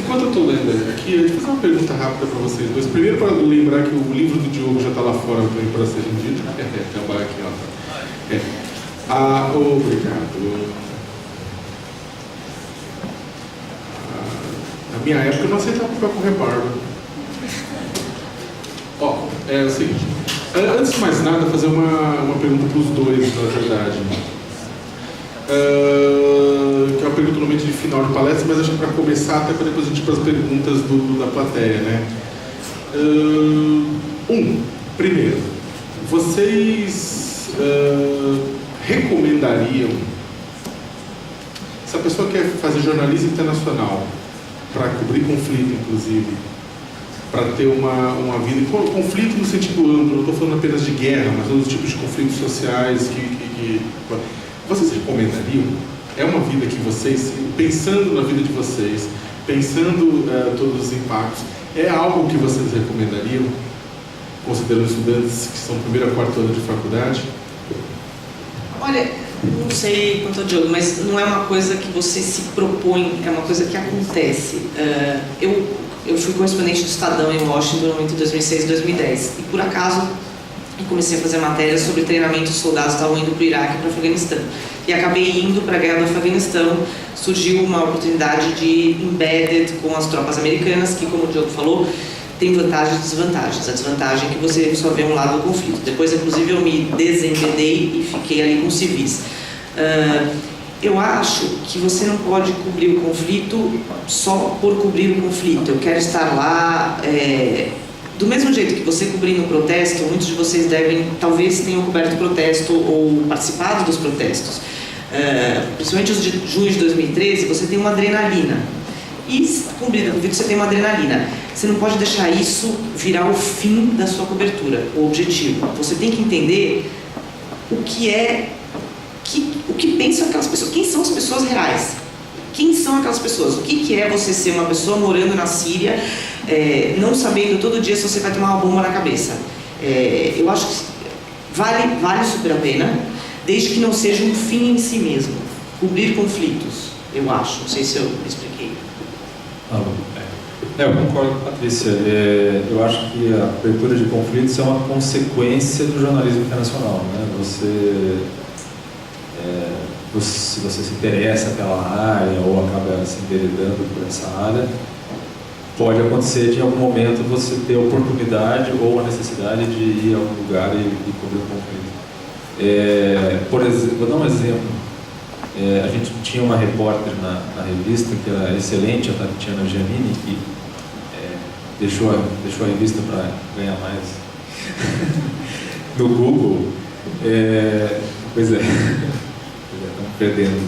enquanto eu estou lendo aqui, eu vou fazer uma pergunta rápida para vocês dois. Primeiro, para lembrar que o livro do Diogo já está lá fora para ser vendido. Acabar aqui, ó. Obrigado. Na minha época eu não aceitava papel com rebarba. Ó, é o seguinte. Antes de mais nada, fazer uma pergunta para os dois, na verdade. Que é uma pergunta normalmente de final de palestra, mas acho que para começar, até para depois a gente ir para as perguntas da plateia, né? Primeiro, vocês recomendariam, se a pessoa quer fazer jornalismo internacional, para cobrir conflito, inclusive, para ter uma vida, conflito no sentido amplo, não estou falando apenas de guerra, mas todos os tipos de conflitos sociais que vocês recomendariam? É uma vida que vocês, pensando na vida de vocês, pensando todos os impactos, é algo que vocês recomendariam, considerando estudantes que estão no primeiro a quarto ano de faculdade? Olha, não sei quanto ao Diogo, mas não é uma coisa que você se propõe, é uma coisa que acontece. Eu fui correspondente do Estadão em Washington entre 2006 e 2010, e por acaso eu comecei a fazer matérias sobre treinamento de soldados que estavam indo para o Iraque e para o Afeganistão. E acabei indo para a guerra do Afeganistão. Surgiu uma oportunidade de ir embedded com as tropas americanas, que, como o Diogo falou, tem vantagens e desvantagens. A desvantagem é que você só vê um lado do conflito. Depois, inclusive, eu me desembedei e fiquei ali com civis. Eu acho que você não pode cobrir o conflito só por cobrir o conflito. Eu quero estar lá... Do mesmo jeito que você cobrindo o protesto, muitos de vocês talvez tenham coberto o protesto ou participado dos protestos. Principalmente os de junho de 2013, você tem uma adrenalina. E cobrindo o conflito, você tem uma adrenalina. Você não pode deixar isso virar o fim da sua cobertura, o objetivo. Você tem que entender o que pensam aquelas pessoas, quem são as pessoas reais. Quem são aquelas pessoas? O que é você ser uma pessoa morando na Síria, não sabendo todo dia se você vai tomar uma bomba na cabeça? Eu acho que vale super a pena, desde que não seja um fim em si mesmo. Cobrir conflitos, eu acho. Não sei se eu me expliquei. Eu concordo com a Patrícia. Eu acho que a cobertura de conflitos é uma consequência do jornalismo internacional, né? Se você se interessa pela área ou acaba se enveredando por essa área, pode acontecer de em algum momento você ter a oportunidade ou a necessidade de ir a algum lugar e cobrir o conflito. Por exemplo, vou dar um exemplo. A gente tinha uma repórter na revista que era excelente, a Tatiana Giannini, que deixou a revista para ganhar mais no Google. Pois é. Estamos perdendo.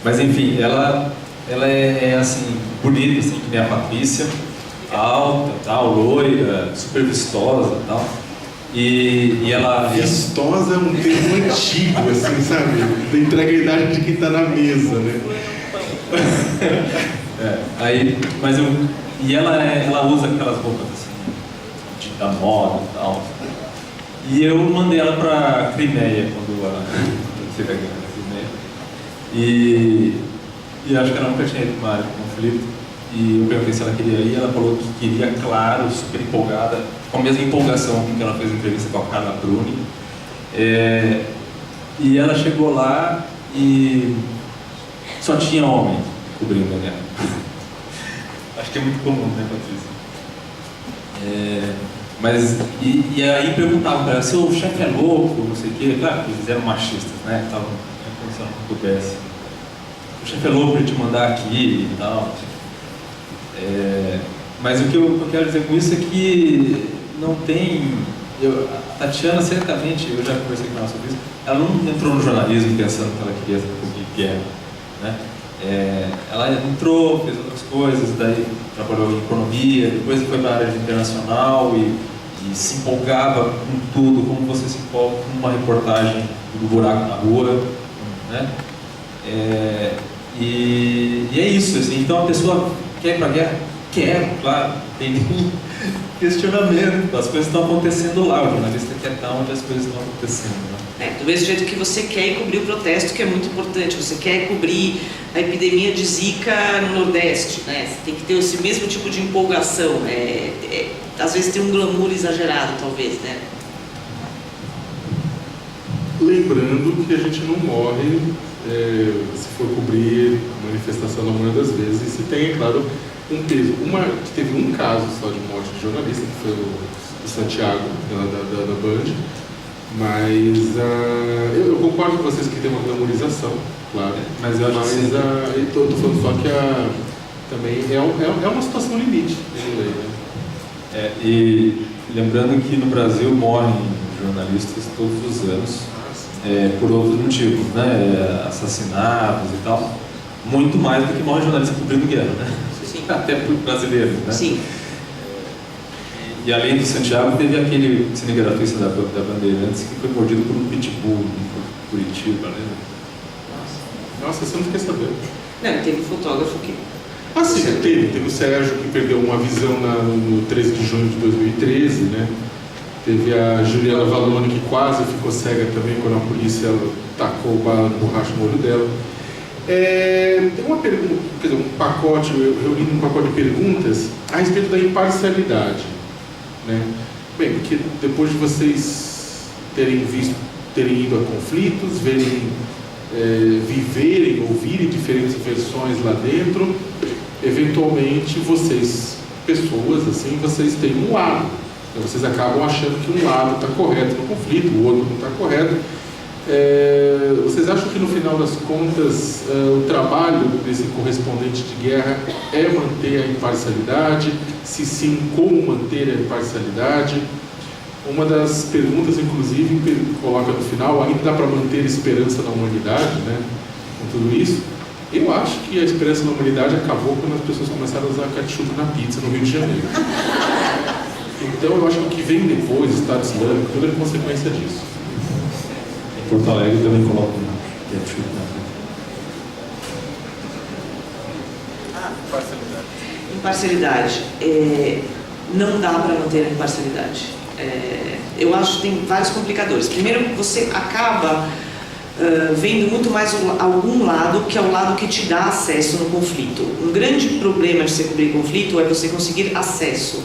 Mas enfim, ela é assim, bonita, assim, que nem a Patrícia, alta, tal, loira, super vistosa, tal. E ela... Vistosa é um termo antigo, assim, sabe? Entrega a idade de quem está na mesa, né? E ela usa aquelas roupas assim, da moda e tal. E eu mandei ela para Crimeia quando ela teve a guerra. E acho que ela nunca tinha ido para uma área de conflito. E eu perguntei se ela queria ir, ela falou que queria, claro, super empolgada, com a mesma empolgação com que ela fez a entrevista com a Carla Bruni. E ela chegou lá e só tinha homem cobrindo a guerra. Acho que é muito comum, né, Patrícia? E aí perguntavam para ela, seu chefe é louco, não sei o quê. Claro que eles eram machistas, né? Estavam se ela não pudesse. O chefe é louco para te mandar aqui e tal. Mas o que eu quero dizer com isso é que não tem... A Tatiana, certamente, eu já conversei com ela sobre isso, ela não entrou no jornalismo pensando que ela queria cobrir guerra, né? Ela entrou, fez outras coisas, daí trabalhou em economia, depois foi para a área de internacional e se empolgava com tudo, como você se empolga com uma reportagem do buraco na rua, né? E é isso, assim. Então a pessoa quer ir para a guerra? Quero, claro, tem nenhum questionamento, as coisas estão acontecendo lá, o jornalista quer estar onde as coisas estão acontecendo, né? Do mesmo jeito que você quer cobrir o protesto, que é muito importante, você quer cobrir a epidemia de Zika no Nordeste, né? Você tem que ter esse mesmo tipo de empolgação, às vezes tem um glamour exagerado, talvez, né? Lembrando que a gente não morre se for cobrir a manifestação na maioria das vezes, e se tem, é claro, um peso. Teve um caso só de morte de jornalista, que foi o Santiago, da Band, mas eu concordo com vocês que tem uma glamorização, claro, mas eu acho que estou falando só que também é uma situação limite, né? E lembrando que no Brasil morrem jornalistas todos os anos, por outros motivos, né? Assassinatos e tal, muito mais do que morre jornalista cobrindo guerra, né? Sim. Até por brasileiros, né? Sim. E além do Santiago, teve aquele cinegrafista da Bandeirantes que foi mordido por um pitbull em Curitiba, né? Nossa, você não fiquei sabendo. Não, teve um fotógrafo que... Sim, teve o Sérgio, que perdeu uma visão no 13 de junho de 2013, né? Teve a Juliana Valone, que quase ficou cega também quando a polícia tacou bala de borracha no olho dela. Tem uma pergunta, quer dizer, eu reuni um pacote de perguntas a respeito da imparcialidade, né? Bem, porque depois de vocês terem ido a conflitos, viverem, ouvirem diferentes versões lá dentro, eventualmente vocês, pessoas assim, vocês têm um lado. Vocês acabam achando que um lado está correto no conflito, o outro não está correto. Vocês acham que no final das contas o trabalho desse correspondente de guerra é manter a imparcialidade? Se sim, como manter a imparcialidade? Uma das perguntas, inclusive, coloca no final: ainda dá para manter esperança na humanidade, né? Com tudo isso? Eu acho que a esperança na humanidade acabou quando as pessoas começaram a usar ketchup na pizza no Rio de Janeiro. Então eu acho que o que vem depois, o Estado Islâmico, tudo é consequência disso. Em Porto Alegre também colocam ketchup na Imparcialidade. Não dá para manter a imparcialidade. Eu acho que tem vários complicadores. Primeiro, você acaba vendo muito mais algum lado, que é o lado que te dá acesso no conflito. Um grande problema de você cobrir conflito é você conseguir acesso.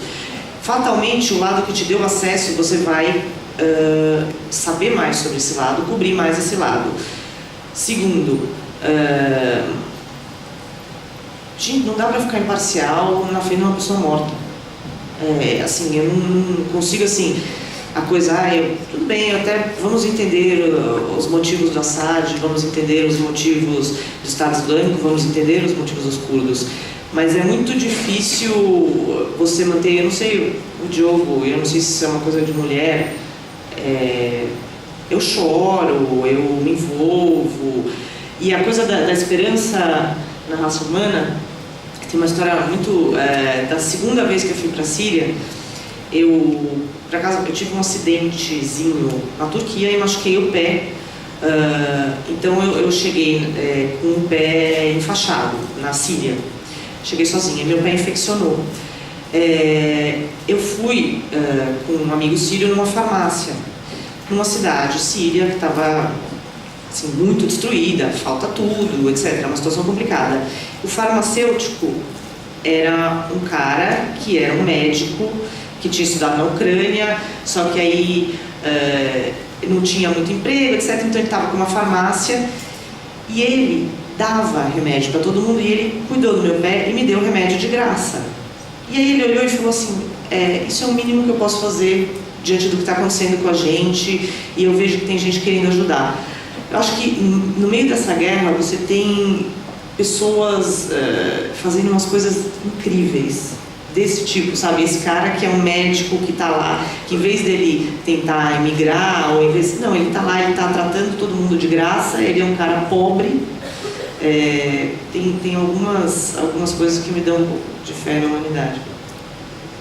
Fatalmente, o lado que te deu acesso, você vai saber mais sobre esse lado, cobrir mais esse lado. Segundo, gente, não dá para ficar imparcial na frente de uma pessoa morta. Assim, eu não consigo, assim, a coisa, tudo bem, até vamos entender os motivos do Assad, vamos entender os motivos do Estado Islâmico, vamos entender os motivos dos curdos. Mas é muito difícil você manter, eu não sei, o Diogo, eu não sei se isso é uma coisa de mulher, eu choro, eu me envolvo, e a coisa da esperança na raça humana, tem uma história muito, da segunda vez que eu fui para a Síria, por acaso, eu tive um acidentezinho na Turquia e machuquei o pé, então eu cheguei com o pé enfaixado na Síria. Cheguei sozinha, meu pé infeccionou. Eu fui com um amigo sírio numa farmácia, numa cidade síria que estava assim, muito destruída, falta tudo, etc. Uma situação complicada. O farmacêutico era um cara que era um médico, que tinha estudado na Ucrânia, só que aí não tinha muito emprego, etc. Então ele estava com uma farmácia e ele dava remédio para todo mundo, e ele cuidou do meu pé e me deu remédio de graça. E aí ele olhou e falou assim, isso é o mínimo que eu posso fazer diante do que está acontecendo com a gente, e eu vejo que tem gente querendo ajudar. Eu acho que no meio dessa guerra você tem pessoas fazendo umas coisas incríveis, desse tipo, sabe? Esse cara que é um médico que está lá, que em vez dele tentar emigrar, ou em vez... Não, ele está lá, ele está tratando todo mundo de graça, ele é um cara pobre. Tem algumas coisas que me dão um pouco de fé na humanidade.